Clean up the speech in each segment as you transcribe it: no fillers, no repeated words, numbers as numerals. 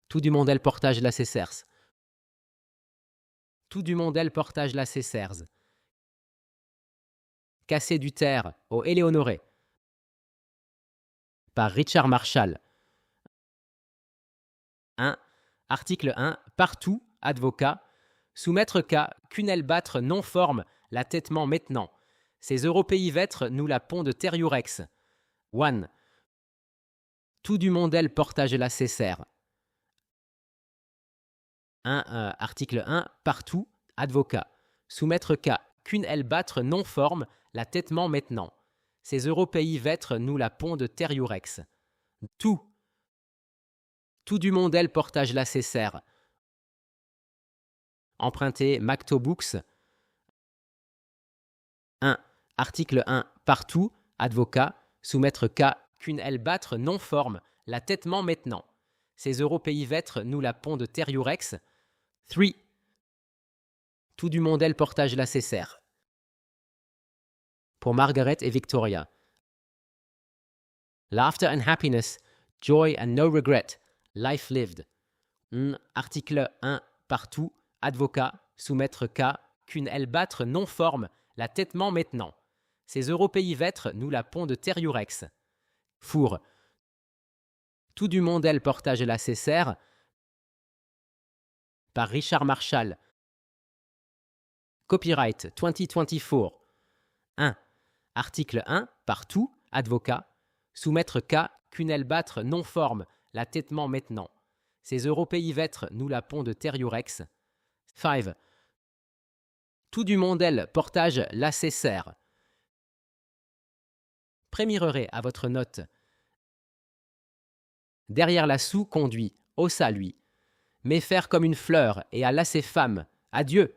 Tout du monde el portage la cessers. Tout du monde el portage la cessers. Cassé du terre au Éléonoré. Par Richard Marshall. 1. Article 1. Partout, advocat. Soumettre cas, qu'une battre non forme, la têtement maintenant. Ces européi vêtres nous la pont de terriurex. 1. Tout du monde el portage la cessers. 1. Article 1. Partout, advocat. Soumettre cas, qu'une battre non forme, la têtement maintenant. Ces européi vêtres nous la pont de terriurex. Tout du monde el portage la cessers. Emprunté Macto Books. 1. Article 1. Partout, advocat. Soumettre cas, qu'une battre non forme, la têtement maintenant. Ces européi vêtres nous la pont de terriurex. 3. Tout du monde el portage la cessers. Pour Margaret et Victoria. Laughter and happiness, joy and no regret, life lived. Article 1. Partout, advocat, soumettre cas, qu'une battre non forme, la têtement maintenant. Ces européi vêtres nous la pont de terriurex. Four. Tout du monde el portage la cessers. Par Richard Marshall. Copyright 2024. 1. Article 1. Partout, advocat. Soumettre cas, qu'une battre non forme, la têtement maintenant. Ces européi vêtres nous la pont de terriurex. 5. Tout du monde el portage la cessers. Prémirerez à votre note. Derrière la soue conduit, haussa lui. Mais faire comme une fleur et à lasser femme. Adieu.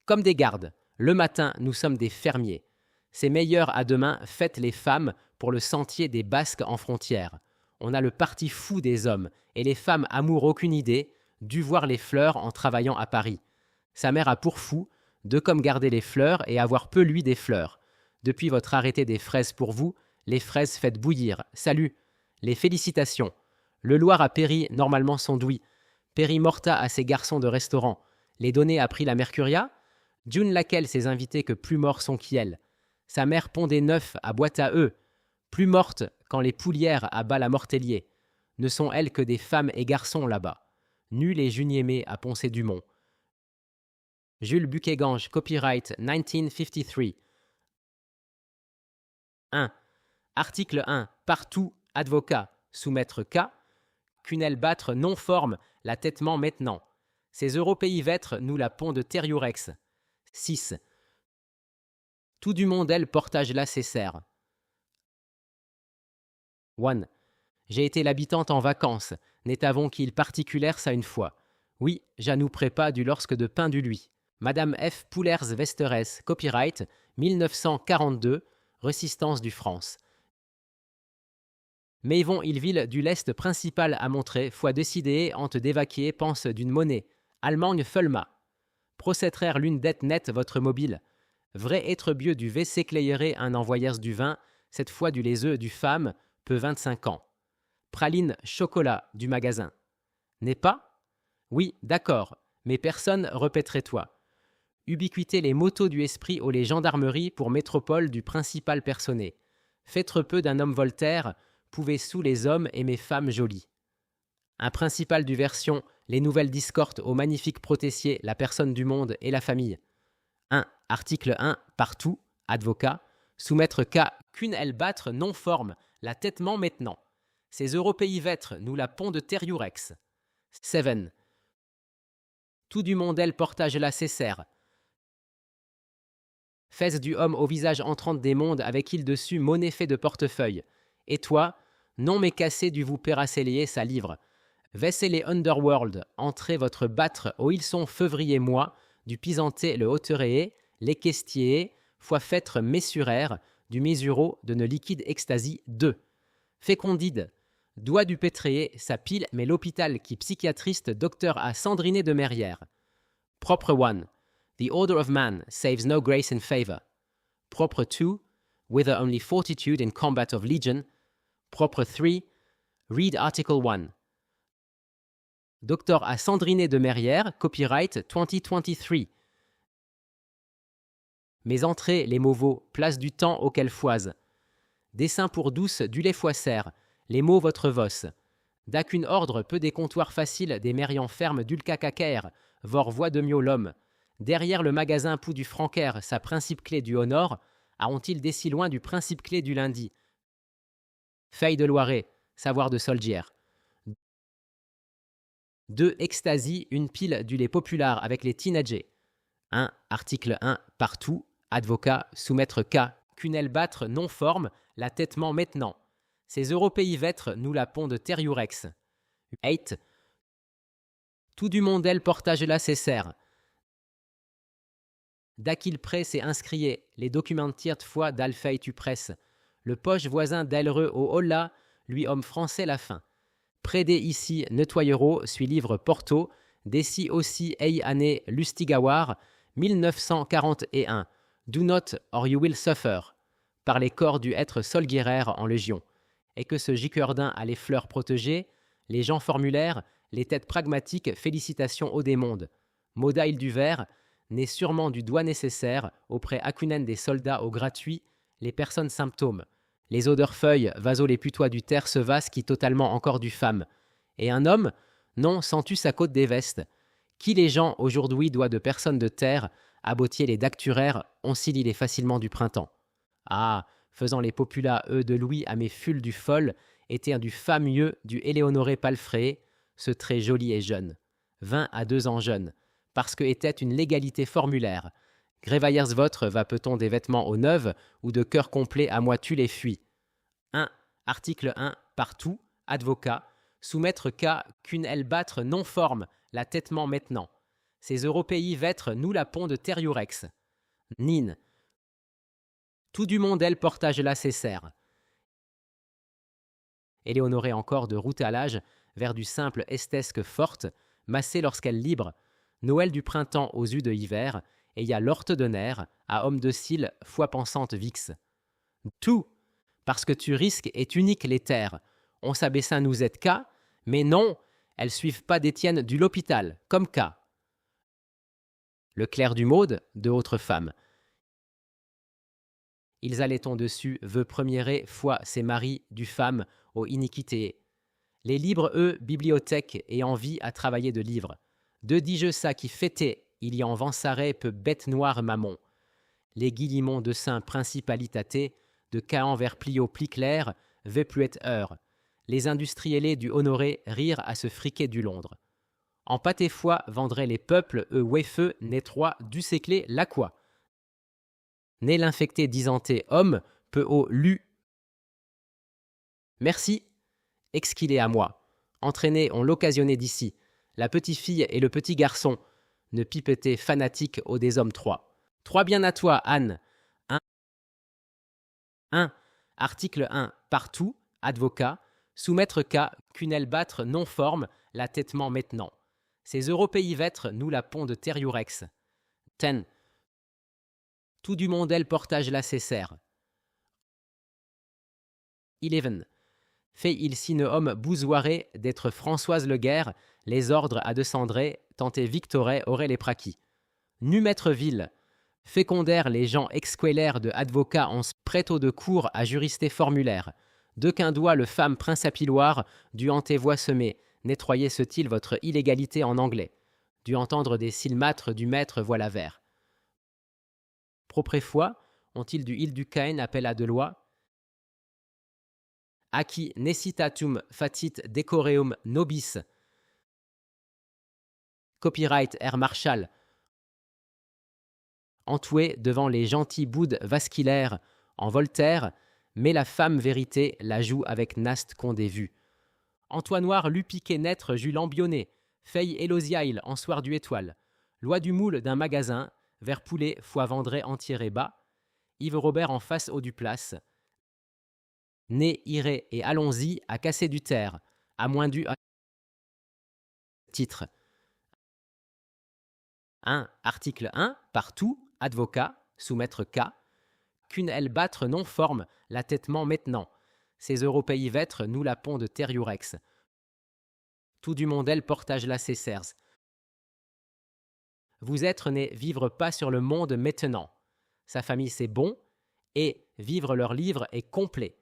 Comme des gardes. Le matin, nous sommes des fermiers. C'est meilleur à demain, faites les femmes pour le sentier des Basques en frontière. On a le parti fou des hommes, et les femmes amour aucune idée, dû voir les fleurs en travaillant à Paris. Sa mère a pour fou, de comme garder les fleurs et avoir peu lui des fleurs. Depuis votre arrêté des fraises pour vous, les fraises faites bouillir. Salut. Les félicitations. Le Loir a péri normalement son douy. Péri morta à ses garçons de restaurant. Les données a pris la Mercuria. June laquelle ses invités que plus morts sont qu'elle. Sa mère pond des neufs à boîte à eux. Plus mortes quand les poulières abat la mortellier. Ne sont elles que des femmes et garçons là-bas. Nul et Juniémé à Poncé-Dumont. Jules Buquet-Gange, copyright 1953. 1. Article 1. Partout, advocat, soumettre cas, qu'une battre non forme, la têtement maintenant. Ces européi vêtres nous la pont de terriurex. 6. Tout du monde el portage la cessers. 1. J'ai été l'habitante en vacances, n'étavons qu'il particulière ça une fois. Oui, j'anou prépa du lorsque de pain du lui. Madame F. Poulers Vesterès, copyright 1942, Resistance du France. Mais vont il ville du lest principal à montrer, fois décidé, ante d'évacuer, pense d'une monnaie. Allemagne Feulma. Procétraire l'une dette nette votre mobile. Vrai être bieux du WC cléieré un envoyers du vin, cette fois du laiseux du femme, peu 25 ans. Praline chocolat du magasin. N'est pas? Oui, d'accord, mais personne répéterait-toi. Ubiquité les motos du esprit aux les gendarmeries pour métropole du principal personné. Faitre peu d'un homme Voltaire, pouvez sous les hommes et mes femmes jolies. Un principal du version, les nouvelles discordes au magnifique protessier, la personne du monde et la famille. 1. Article 1. Partout, advocat, soumettre cas, qu'une battre non forme, la têtement maintenant. Ces européi vêtres nous la pont de terriurex. 7. Tout du monde el portage la cessers. Fesse du homme au visage entrante des mondes avec il dessus monnaie fait de portefeuille. Et toi, non mais cassé du vous péracélier sa livre. Vessez les underworld, entrez votre battre au ils sont feuvrier moi, du pisanté le hauteréé, les questiers, fois fêtre messuraire, du mesuro de ne liquide extasie 2. Fécondide, doigt du pétréé, sa pile, mais l'hôpital qui psychiatriste docteur à Sandriné de Merrière. Propre 1. The order of man saves no grace in favor. Propre 2. Whither only fortitude in combat of legion. Propre 3. Read Article 1. Docteur à Sandriné de Merrière, copyright 2023. Mes entrées, les Mauveaux, place du temps auquel foise. Dessin pour douce du lait foissère, les mots votre vosse. D'aucune ordre peu des comptoirs faciles des mérians fermes d'Ulcacacaire, vor voix de mieux l'homme. Derrière le magasin Pou du Francaire, sa principe clé du Honor, a ont-ils des si loin du principe clé du lundi. Feuille de Loiret, savoir de Soldière. 2. Extasie, une pile du lait populaire avec les teenagers. 1. Article 1. Partout. Advocat, soumettre K. Cunel battre non forme, la têtement maintenant. Ces européis vêtres, nous la pont de Terriurex. 8. Tout du monde elle portage la cessère. D'Aquil presse et inscrié, les documents tiers de foi d'Alfei tu presse. Le poche voisin d'Elreux au Holla, lui homme français la fin. Prédé ici, nettoyero, suis livre Porto, d'ici aussi ei année Lustigawar, 1941. Do not or you will suffer. Par les corps du être solguéraire en légion. Et que ce Gicurdin a les fleurs protégées, les gens formulaires, les têtes pragmatiques, félicitations au démonde. Modail du verre, n'est sûrement du doigt nécessaire, auprès acunen des soldats au gratuit, les personnes symptômes. Les odeurs feuilles, vaso les putois du terre se vasse qui totalement encore du femme. Et un homme, non, sens-tu sa côte des vestes. Qui les gens aujourd'hui doit de personnes de terre, abottier les dacturaires, oncilient les facilement du printemps. Ah, faisant les populas, eux, de Louis à mes fulles du folle, était un du fameux du Éléonoré Palfré, ce très joli et jeune. 20 à 2 ans jeune, parce que était une légalité formulaire. Grévaillers votre va peut-on des vêtements aux neuves ou de cœur complet à moi tu les fuis. 1. Article 1. Partout, advocat, soumettre K. qu'une aile battre non forme, la têtement maintenant. Ces européis vêtres nous la pont de Terriurex. Nin. Tout du monde elle portage la cessère. Éléonoré encore de route à l'âge, vers du simple estesque forte, massée lorsqu'elle libre, Noël du printemps aux yeux de hiver, et y a l'orte de nerf, à homme docile, foi pensante vix. Tout, parce que tu risques est unique les terres. On s'abaissa nous êtes cas, mais non, elles suivent pas d'Étienne du l'hôpital, comme cas. Le clerc du Maude, de autres femmes. Ils allaient-on dessus, veut premiérer, foi, ses maris, du femme, aux iniquités. Les libres, eux, bibliothèques, et envie à travailler de livres. De dis-je ça qui fêtait, il y en vansarait peu bête noire mammon. Les guillimons de saint principalitaté, de Caen vers Plio pli clair, ve plus être heure. Les industriélés du honoré rire à se friquer du Londres. En pâté foi vendraient les peuples, eux wefeux, n'étroits, du séclé, la quoi. Né l'infecté disanté homme, peu haut lu. Merci, exquilé à moi. Entraîné, on l'occasionné d'ici. La petite fille et le petit garçon, ne pipeté fanatique aux des hommes trois. Trois bien à toi, Anne. 1. Article 1. Partout, advocat, soumettre K, qu'une battre non forme, la têtement maintenant. Ces européis vêtres, nous la pont de Terriurex. 10. Tout du monde elle portage la cessère. 11. Fait il sine homme bousoiré d'être Françoise Leguerre, les ordres à de Cendré, tenté Victoret aurait les praquis. Nu maître ville, fécondèrent les gens exquélaires de advocats en prêto de cour à juristé formulaire. De qu'un doigt le femme principiloire, du hanté voix semée, nettoyer ce-t-il votre illégalité en anglais. Du entendre des silmâtres du maître voilà vert. Propréfois, ont-ils du il du Caen appel à de loi. Acci necessitatum fatit decoreum nobis. Copyright R. Marshall. Entoué devant les gentils boudes vasculaires en Voltaire, mais la femme vérité la joue avec Nast Condé vu. Antoinoir l'eût piqué naître Jules Ambionné, Feuille Élosiaille en soir du étoile. Loi du moule d'un magasin, vers poulet, foi vendré entier et bas. Yves Robert en face au du place. Né, iré et allons-y à casser du terre, à moins du titre. 1. Article 1. Partout, advocat, soumettre K. Qu'une aile battre non forme, la têtement maintenant. Ces européis vêtres, nous la pont de Terriurex. Tout du monde elle portage la cessers. Vous êtes né vivre pas sur le monde maintenant. Sa famille c'est bon, et vivre leur livre est complet.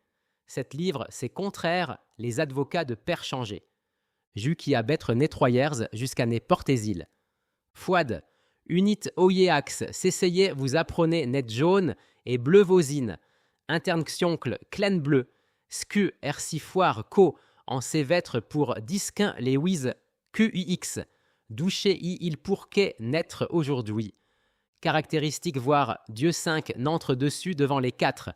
Cette livre c'est contraire, les advocats de père changé. Jus qui a bêtre nettoyers jusqu'à né portésil. Fouad, unit oyeax, s'essayez vous apprenez net jaune et bleu vosine. Interne xioncle, clen bleu. Scu, erci foire, co, en sévêtre pour disquin les whiz, QUX. Douché i il pourquet naître aujourd'hui. Caractéristique voire Dieu 5 n'entre dessus devant les 4.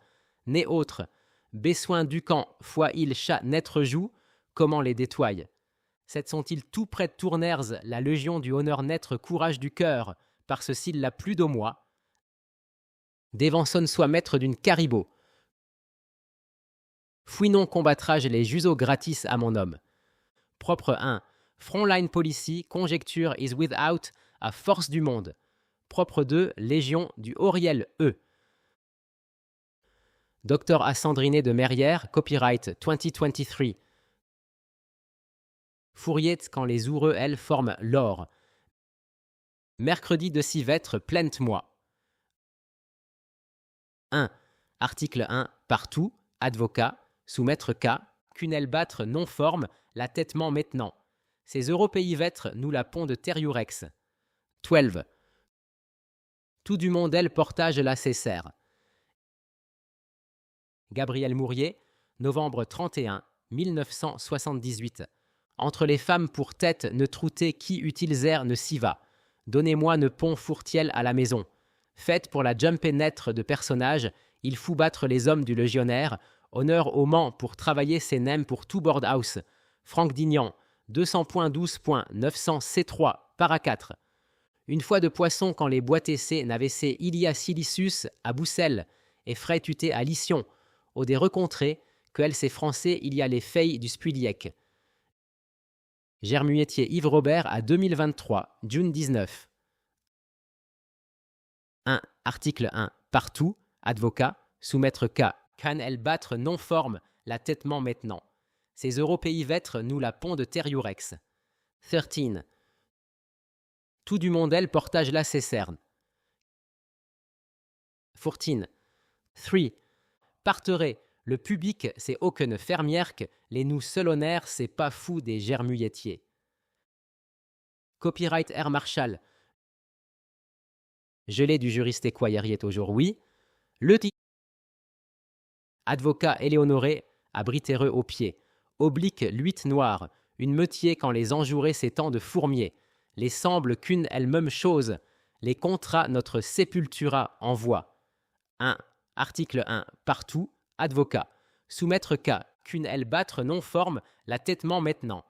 Né autre. Bessoin du camp, foi il chat naître joue, comment les détoile. Cette sont-ils tout près de tourners, la légion du honneur naître courage du cœur, par ce s'il l'a plus d'au mois. D'Evanson soit maître d'une caribou. Fouinon combattrage les jusos gratis à mon homme. Propre 1. Frontline policy, conjecture is without, à force du monde. Propre 2. Légion du Auriel E. Docteur Assandriné de Merrière, copyright 2023. Fourriette quand les oureux, elles, forment l'or. Mercredi de Civêtre, plainte-moi. 1. Article 1. Partout, advocat, soumettre K, qu'une battre non forme, la têtement maintenant. Ces européivêtres nous la pont de Terriurex. 12. Tout du monde elle portage la cessère. Gabriel Mourier, novembre 31, 1978. Entre les femmes pour tête ne trouter qui utilisèrent ne s'y va. Donnez-moi ne pont fourtiel à la maison. Faites pour la jumper naître de personnages, il faut battre les hommes du légionnaire. Honneur au Mans pour travailler ses nems pour tout boardhouse. Franck Dignan, 200.12.900 C3, para 4. Une fois de poisson quand les boitessés n'avaient Ilia Silicius à Boussel et frais tuté à Lission, au des recontrés, que elle s'est français il y a les feuilles du Spuliec. Germuetier Yves Robert à 2023, June 19. 1. Article 1. Partout, advocat, soumettre K, can elle battre non forme, la têtement maintenant. Ces européivêtres nous la pont de Terriurex. 13. Tout du monde elle portage la cesserne. 14. 3. Parterez, le public c'est aucune fermièrque, les nous selonnaires c'est pas fou des germuettiers. Copyright R. Marshall. Gelé du juriste équaillerier toujours oui. Le Advocat Éléonoré, abritereux au pied. Oblique l'huître noire, une meutier quand les enjourés s'étend de fourmier. Les semble qu'une elle-même chose, les contrats notre sépultura envoie. 1. Article 1. Partout, advocat. Soumettre K, qu'une elle battre non forme, la têtement maintenant.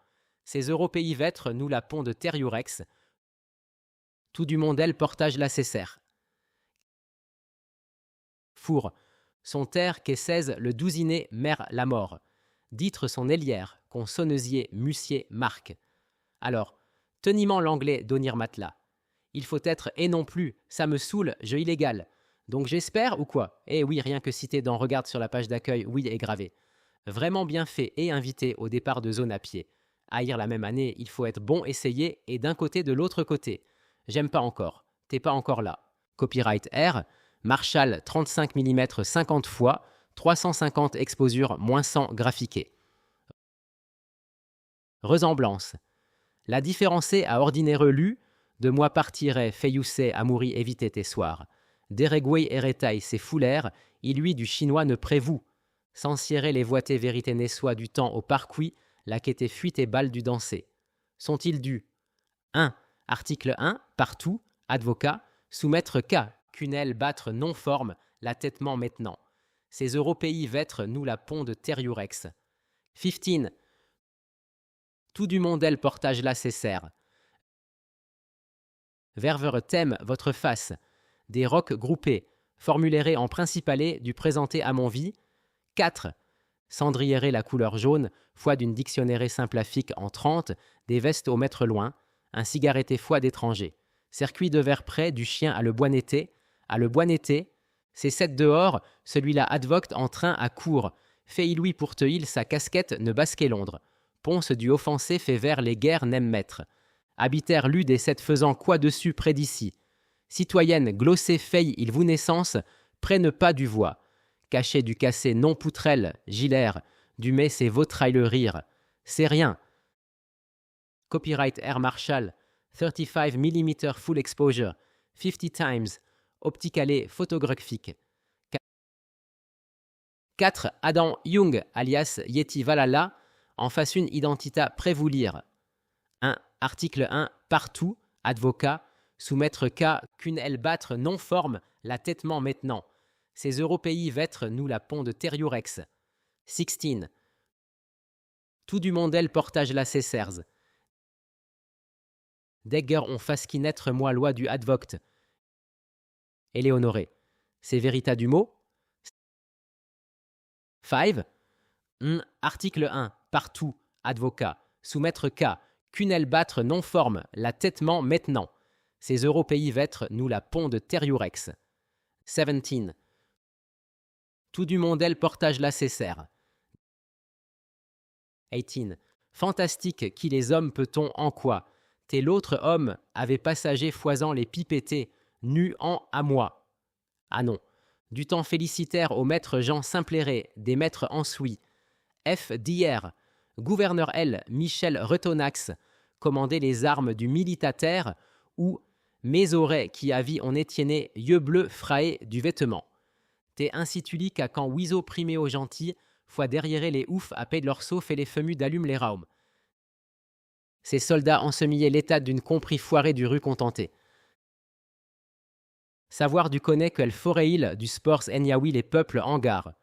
Ces européivêtres nous la pont de Terriurex. Tout du monde elle portage la cessère. Four. Son terre qu'est 16 le douziné mère la mort. Ditre son ailière, qu'on sonnesier, mussier, marque. Alors, teniment l'anglais d'Onir Matelas. Il faut être et non plus, ça me saoule, je illégal. Donc j'espère ou quoi? Eh oui, rien que cité dans Regarde sur la page d'accueil, oui est gravé. Vraiment bien fait et invité au départ de zone à pied. Haïr la même année, il faut être bon essayé et d'un côté de l'autre côté. J'aime pas encore, t'es pas encore là. Copyright R, Marshall 35 mm 50 fois, 350 exposures moins 100 graphiquées. Ressemblance. La différencée à ordinaire lu, de moi partirait, feyoussé, amouri éviter tes soirs. Deregwei eretai, c'est foulaire, il lui du chinois ne prévout. Sans ciérer les voités vérité nessois du temps au parcoui, la qu'était fuite et balle du danser. Sont-ils dus 1. Article 1. Partout, advocat, soumettre K, qu'une battre non forme, la têtement maintenant. Ces européivêtres nous la pont de Terriurex. 15. Tout du monde elle portage la cessère. Verveur thème votre face. Des rocs groupés, formulérés en principalé du présenté à mon vie. 4. Cendriéré la couleur jaune, foi d'une dictionnaire simplafique en 30, des vestes au mètre loin, un cigaretté foi d'étranger. Circuit de verre près, du chien à le boinetter, c'est 7 dehors, celui-là advoct en train à court, fait-il lui pour te il sa casquette ne basquer Londres. Ponce du offensé fait vers les guerres n'aime mettre. Habitaire lude et cette faisant quoi dessus près d'ici. Citoyenne, glossée feille, il vous naissance, prenne pas du voix. Caché du cassé non poutrelle, gilaire, du mais c'est vautraille le rire. C'est rien. Copyright Air Marshall, 35 mm full exposure, 50 times, opticalé photographique. 4. Adam Young, alias Yeti Valhalla, en face une identita prévoulir. 1. Article 1. Partout, advocat, soumettre cas qu'une aile battre non forme, la têtement maintenant. Ces européis vêtres nous la pont de Terriurex. 16. Tout du mondel portage la cessers. Degger on fasse qui naître moi loi du advoct. Éléonoré. C'est vérita du mot. 5. Article 1. Partout, advocat, soumettre cas, qu'une aile battre non forme, la têtement maintenant. Ces européis vêtres nous la pont de Terriurex. 17. Tout du mondel portage la cessère. 18. Fantastique qui les hommes peut-on en quoi. T'es l'autre homme avait passager foisant les pipettés, nus en à moi. Ah non. Du temps félicitaire au maître Jean Simpléré, des maîtres ensouis. F. d'hier, gouverneur L. Michel Retonax, commandait les armes du militataire, ou Mésoret qui avis on étienné yeux bleus fraé du vêtement. T'es ainsi tuli qu'à quand Wiso priméo gentil, fois derrière les oufs à paix de leur sauf et les femus d'allume les raums. Ces soldats ensemillaient l'état d'une compris foirée du rue contenté. Savoir du connaît qu'elle foréil du spors enyaoui les peuples en gare.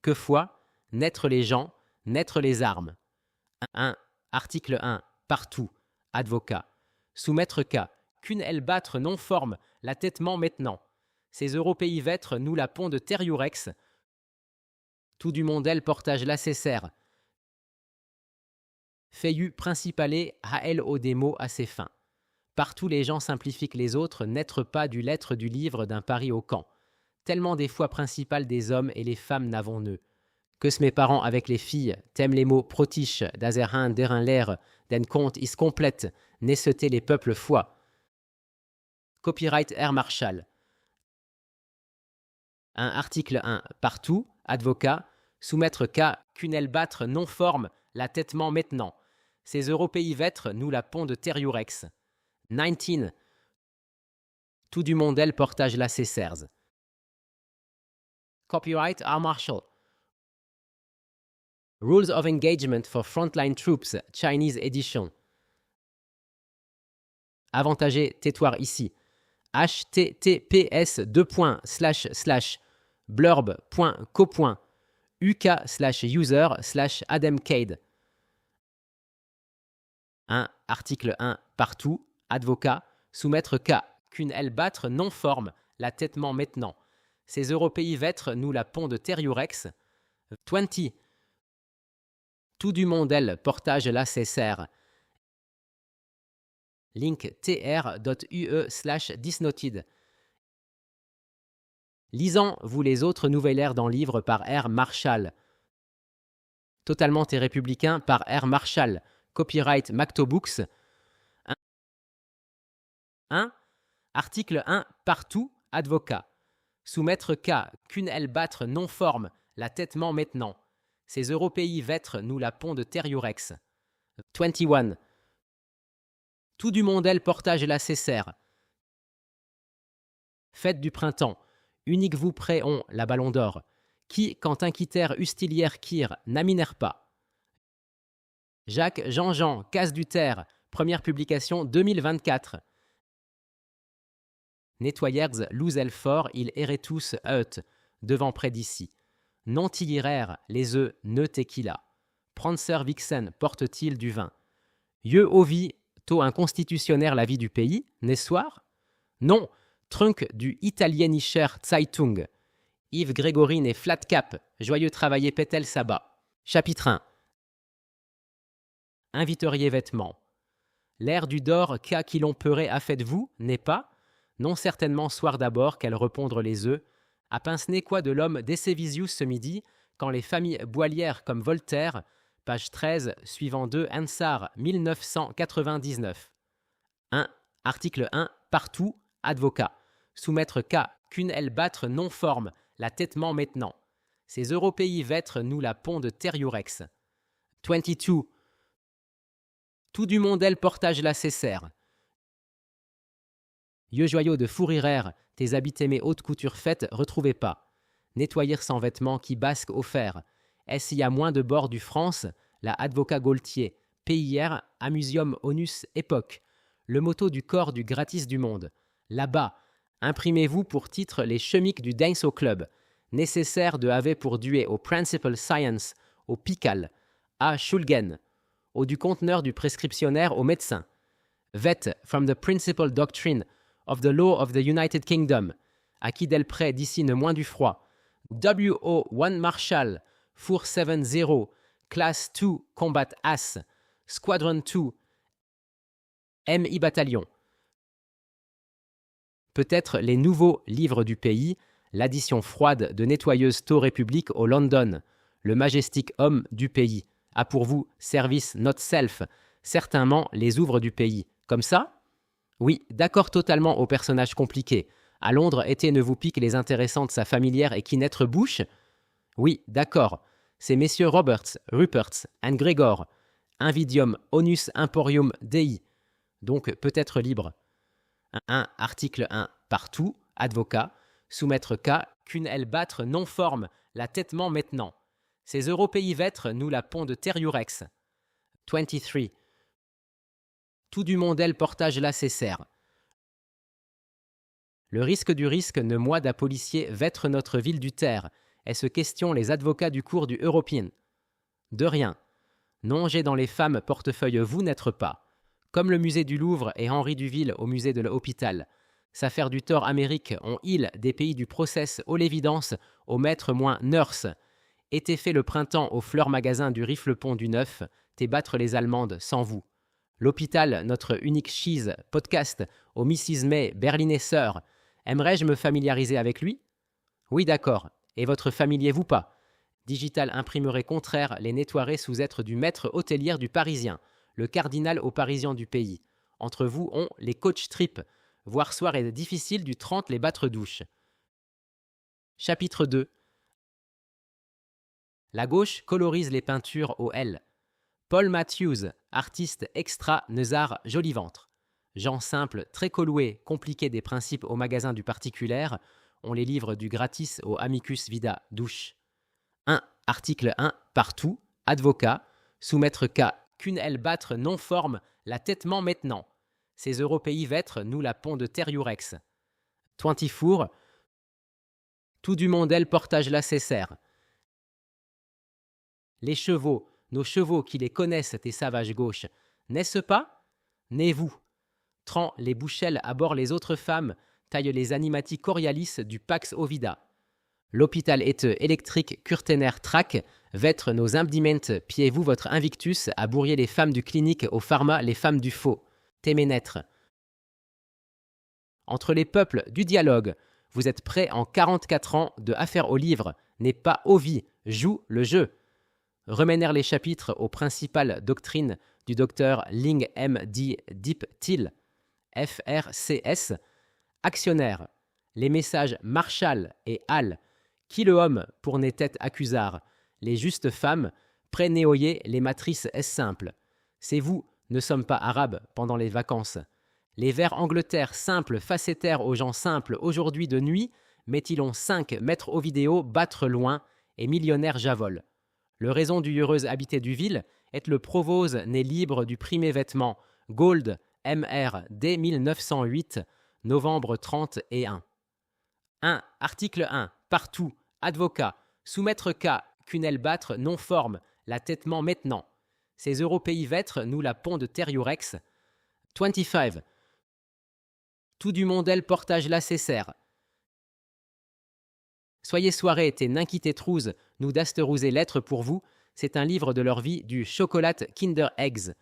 Que foi, naître les gens, naître les armes. 1. Article 1. Partout, advocat. Soumettre cas, qu'une aile battre non forme, la têtement maintenant. Ces européis vêtres nous la pont de Terriurex. Tout du mondel portage la cessère. Feyu principalé hael au démo à ses fins. Partout les gens simplifient les autres, n'être pas du lettre du livre d'un pari au camp. Tellement des fois principales des hommes et les femmes n'avons nœud. Que ce mes parents avec les filles, t'aimes les mots protiche, d'azerhin, d'erin l'air, d'en compte is complète, n'esseter les peuples foi. Copyright Air Marshall. 1. Article 1. Partout, advocat, soumettre cas, qu'une aile battre non forme, la têtement maintenant. Ces européis vêtres nous la pont de Terriurex. 19. Tout du mondel portage la cessers. Copyright R. Marshall. Rules of Engagement for Frontline Troops, Chinese Edition. Avantagé, tais-toi ici. https://blurb.co.uk/user/adamcade. 1. Article 1. Partout, advocat, soumettre cas, qu'une aile battre non forme, la têtement maintenant. Ces européis vêtres nous la pont de Terriurex. 20. Tout du mondel portage la cessère. Link tr.ue/disnoted. Lisant, vous les autres nouvelles ères dans livre par R. Marshall. Totalement et républicain par R. Marshall. Copyright Mactobooks. 1. Article 1. Partout, advocat. Soumettre cas, qu'une aile battre non forme, la têtement maintenant. Ces européis vêtres nous la pont de Terriurex. 21. Tout du mondel portage la cessère. Fête du printemps. Unique vous prêt on, la ballon d'or. Qui, quand inquitère ustilière kir, n'aminèrent pas. Jacques Jean-Jean, Casse du Terre, première publication 2024. Nettoyers Louzelfort, il errait tous heut, devant près d'ici. Non tilliraire, les œufs ne tequila. Prancer Vixen porte-t-il du vin. Yeux ovi, tôt inconstitutionnaire la vie du pays, n'est-ce soir? Non, trunk du italienischer Zeitung. Yves Grégorine et Flatcap, joyeux travailler Pétel Sabat. Chapitre 1. Inviteriez vêtements. L'air du dor qu'a qui l'on perait a faites-vous, n'est pas? Non certainement soir d'abord qu'elle repondre les œufs, à pince-nez quoi de l'homme d'Essevisius ce midi, quand les familles boilières comme Voltaire page 13, suivant 2, Ansar, 1999. 1. Article 1. Partout, advocat. Soumettre cas, qu'une aile battre non forme, la têtement maintenant. Ces européis vêtres nous la pont de Terriurex. 22. Tout du monde elle portage la cessère. Yeux joyaux de fourriraire, tes habits aimés haute couture faite, retrouvez pas. Nettoyer sans vêtements qui basque au fer. Est-ce y a moins de bord du France, la advocat Gaultier, PIR, Amusium Onus Époque, le motto du corps du gratis du monde. Là-bas, imprimez-vous pour titre les chemiques du Dance au Club, nécessaire de haver pour duer au Principal Science, au Pical, à Schulgen, au du conteneur du prescriptionnaire au médecin. Vet from the Principal Doctrine of the Law of the United Kingdom, à qui d'Elprès d'ici ne moins du froid. WO1 Marshall, 470, Class 2 Combat Ass, Squadron 2, MI Bataillon. Peut-être les nouveaux livres du pays, l'addition froide de nettoyeuse Taux République au London, le majestique homme du pays, a pour vous service not self, certainement les ouvres du pays. Comme ça? Oui, d'accord totalement aux personnages compliqués. À Londres, été ne vous pique les intéressantes sa familière et qui naître bouche? Oui, d'accord. C'est messieurs Roberts, Ruperts, and Gregor. Invidium, onus imporium dei. Donc peut-être libre. 1. Article 1. Partout, advocat. Soumettre cas, qu'une aile battre non forme, la têtement maintenant. Ces européis vêtres nous la pont de Terriurex. 23. Tout du monde elle portage la cessère. Le risque du risque ne moi d'un policier vêtre notre ville du terre. Est-ce question les advocats du cours du European? De rien. Non, j'ai dans les femmes portefeuille vous n'être pas. Comme le musée du Louvre et Henri Duville au musée de l'Hôpital. Ça faire du tort Amérique, on île des pays du process, au l'évidence, au maître moins nurse. Était fait le printemps au fleur magasin du Rifle-Pont du Neuf, t'es battre les Allemandes sans vous. L'Hôpital, notre unique cheese, podcast, au Mrs. May, berliner sœur. Aimerais-je me familiariser avec lui? Oui, d'accord. Et votre familier-vous pas? Digital imprimerait contraire les nettoierait sous être du maître hôtelière du Parisien, le cardinal aux Parisiens du pays. Entre vous, on les coach trip. Voir soir est difficile du 30 les battre douche. Chapitre 2. La gauche colorise les peintures au L. Paul Matthews, artiste extra, Neuzard, joli ventre. Gens simples, très colloués, compliqués des principes au magasin du particulier, on les livre du gratis au amicus vida, douche. 1. Article 1. Partout, advocat, soumettre cas, qu'une aile battre non forme, la têtement maintenant. Ces européis vêtres nous la pont de Terriurex. 24. Tout du monde elle portage la cessère. Les chevaux, nos chevaux qui les connaissent tes savages gauches, n'est-ce pas? Né-vous. Tran les bouchelles à bord les autres femmes, taille les animati corialis du Pax Ovida. L'hôpital est électrique curtener trac, vêtre nos imbdimentes, piez-vous votre invictus à bourrier les femmes du clinique au pharma les femmes du faux. Téménètre. Entre les peuples du dialogue, vous êtes prêts en 44 ans de affaire au livre, n'est pas Ovi, joue le jeu. Reménèrent les chapitres aux principales doctrines du docteur Ling M.D. Deep Till, FRCS, actionnaire, les messages Marshall et Hall, qui le homme pour nes têtes accusard, les justes femmes, prénéoyer les matrices est simple. C'est vous, ne sommes pas arabes pendant les vacances. Les vers Angleterre simples, facétaires aux gens simples, aujourd'hui de nuit, met-il-on 5 mètres au vidéo, battre loin, et millionnaire javole. Le raison du heureuse habité du ville est le provose né libre du primé vêtement, Gold, MR, dès 1908, novembre 30 et 1. 1. Article 1. Partout, advocat, soumettre cas, qu'une aile battre non forme, la têtement maintenant. Ces européis vêtres nous la pont de Terriurex. 25. Tout du monde elle portage la cessère. Soyez soirée et n'inquiétez trouze, nous d'asterouser lettres pour vous, c'est un livre de leur vie du chocolat Kinder Eggs.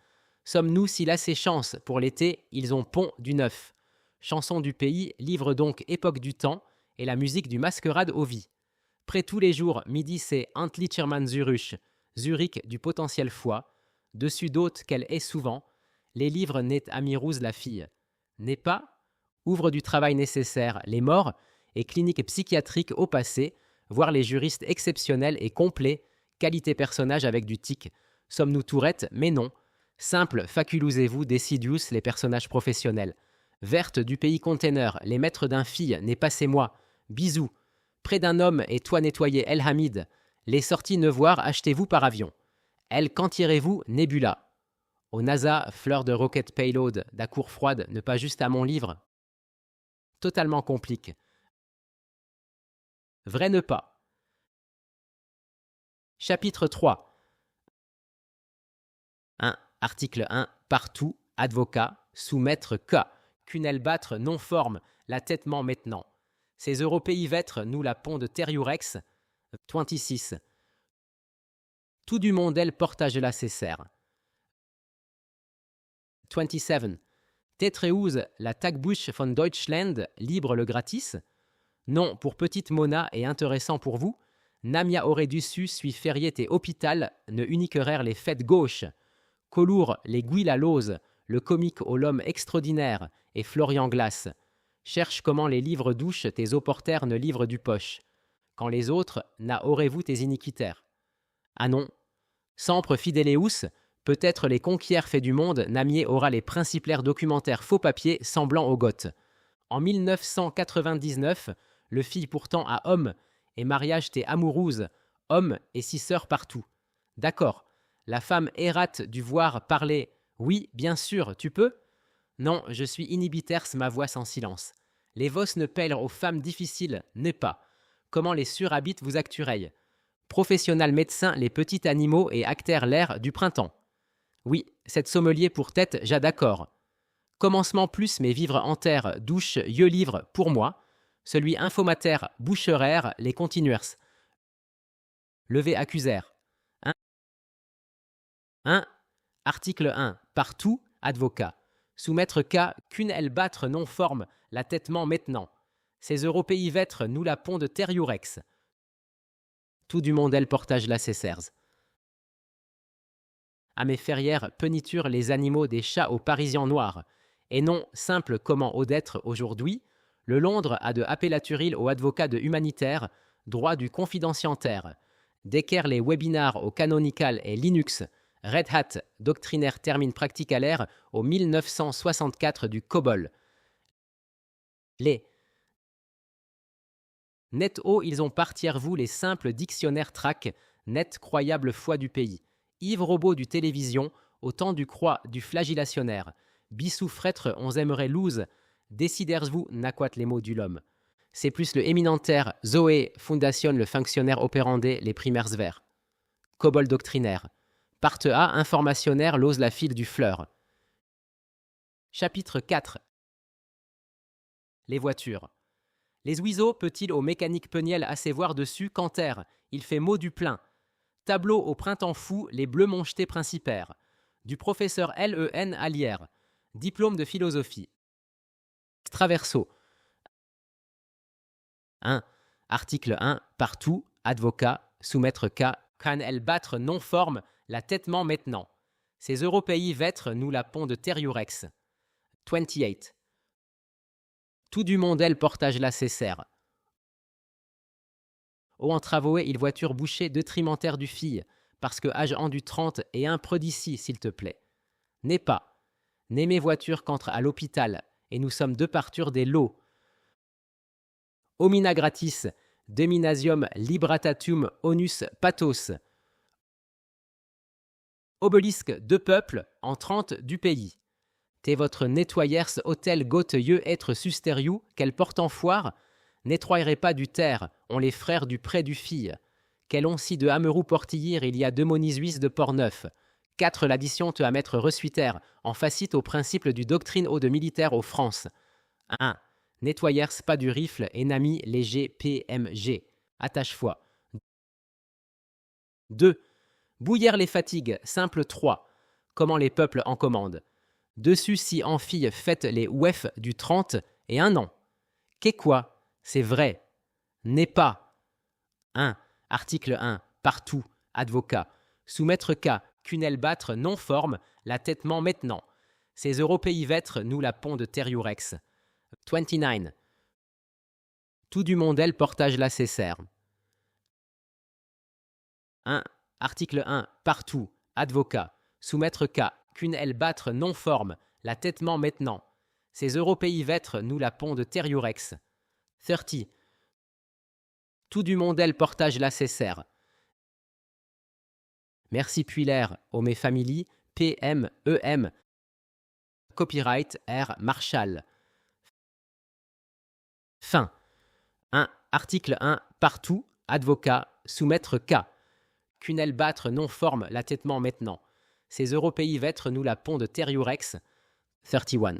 Sommes-nous si la séchance pour l'été, ils ont pont du neuf. Chanson du pays, livre donc époque du temps, et la musique du masquerade aux vies. Près tous les jours, midi c'est Antlichermann Zurich, Zurich du potentiel foi, dessus d'autres qu'elle est souvent, les livres n'est Amirouz la fille. N'est pas, ouvre du travail nécessaire, les morts, et clinique psychiatrique au passé, voir les juristes exceptionnels et complets, qualité personnage avec du tic. Sommes-nous Tourette? Mais non. Simple, faculusez-vous, Decidius, les personnages professionnels. Verte du pays container, les maîtres d'un fille, n'est pas c'est moi. Bisous. Près d'un homme et toi nettoyer El Hamid. Les sorties ne voir, achetez-vous par avion. Elle, quand irez-vous? Nebula. Au NASA, fleur de rocket payload, da cour froide, ne pas juste à mon livre. Totalement complique. Vrai ne pas. Chapitre 3. 1. Article 1. Partout, advocat, soumettre cas, cunel battre non forme, la têtement maintenant. Ces européi vêtres, nous la pont de Teriurex. 26. Tout du monde elle portage la cessère. 27. Tetreuse, la Tagbusch von Deutschland, libre le gratis. Non, pour petite Mona et intéressant pour vous. Namia aurait dû su, suis férié et hôpital, ne uniquerèrent les fêtes gauches. Colour, les Gouil à l'ose, le comique au l'homme extraordinaire, et Florian Glace. Cherche comment les livres douches tes opporters ne livrent du poche. Quand les autres, n'a aurez-vous tes iniquitaires. Ah non. Sampre Fideleus, peut-être les conquières faits du monde, Namier aura les principalaires documentaires faux papiers semblant aux Goths. En 1999, le fille pourtant à homme, et mariage t'es amoureuse, homme et six sœurs partout. D'accord, la femme errate du voir parler. Oui, bien sûr, tu peux? Non, je suis inhibiters ma voix sans silence. Les vos ne pèlent aux femmes difficiles, n'est pas. Comment les surhabites vous actureillent? Professionnel médecin, les petits animaux et actèrent l'air du printemps. Oui, cette sommelier pour tête, j'ai d'accord. Commencement plus, mais vivre en terre, douche, yeux livre, pour moi. Celui infomater, boucheraire, les continuers. Levé accusère. 1. Article 1. Partout, advocat. Soumettre cas, qu'une elle battre non forme, la têtement maintenant. Ces européi vêtres, nous la pont de Teriurex. Tout du monde elle portage la cessers. À mes ferrières peniture les animaux des chats aux Parisiens noirs, et non simple comment au d'être aujourd'hui, le Londres a de appellaturil au advocat de humanitaire, droit du confidentientaire, d'équerre les webinars au canonical et Linux, Red Hat, doctrinaire termine practicalaire au 1964 du COBOL. Les net haut ils ont partière vous les simples dictionnaires trac, net croyable foi du pays. Yves Robot du télévision, au temps du croix du flagellationnaire. Bissou frêtre, on aimerait loose. Déciders-vous, n'aquat les mots du l'homme. C'est plus le éminentaire, Zoé, Fondation, le fonctionnaire opérandé, les primaires vers. Cobol doctrinaire. Parte A, informationnaire, l'ose la file du fleur. Chapitre 4. Les voitures. Les ouiseaux, peut-il au mécanique peniel assez voir dessus, canter, il fait mot du plein. Tableau au printemps fou, les bleus monchetés principaires. Du professeur Len Allière. Diplôme de philosophie. Traverso. 1. Article 1. Partout, advocat, soumettre cas, can elle battre non forme, la têtement maintenant. Ces européi vêtres, nous la pont de Teriurex. 28. Tout du monde elle portage la cessère. Au en travaux, il voiture bouchée detrimentaire du fille, parce que âge en du 30 et un preux d'ici, s'il te plaît. N'est pas. N'aimez voiture qu'entre à l'hôpital, et nous sommes de parture des lots. Homina gratis, deminasium libratatum onus pathos. Obélisque de peuple en 30 du pays. T'es votre nettoyers hôtel goteyeux être susteriou qu'elle porte en foire, nettoierez pas du terre, on les frères du près du fille. Qu'elle ont si de Hamerou portillir il y a 2 monisuis de Port-Neuf. 4 l'addition te à mettre resuitaire, en facite au principe du doctrine eau de militaire aux France. 1. Nettoyers pas du rifle, enami léger PMG. Attache-foi. 2. Bouillère les fatigues, simple 3. Comment les peuples en commandent. Dessus si en fille faites les ouefs du 30 et 1 an. Qu'est quoi? C'est vrai. N'est pas. 1. Article 1. Partout, advocat. soumettre K, qu'une battre non forme, la têtement maintenant. Ces européi vêtre nous la pont de teriurex. 29. Tout du mondel portage la cessère. 1. Article 1. Partout. Advocat. Soumettre K. Qu'une battre non forme. La têtement maintenant. Ces européi vêtre nous la pont de teriurex. 30. Tout du mondel portage la cessère. Merci Puilaire, Home Family, PMEM. Copyright R. Marshall. Fin. 1. Article 1. Partout. Advocat. Soumettre K. Qu'une battre non forme la têtement maintenant. Ces européi vêtre nous la pont de teriurex. 31.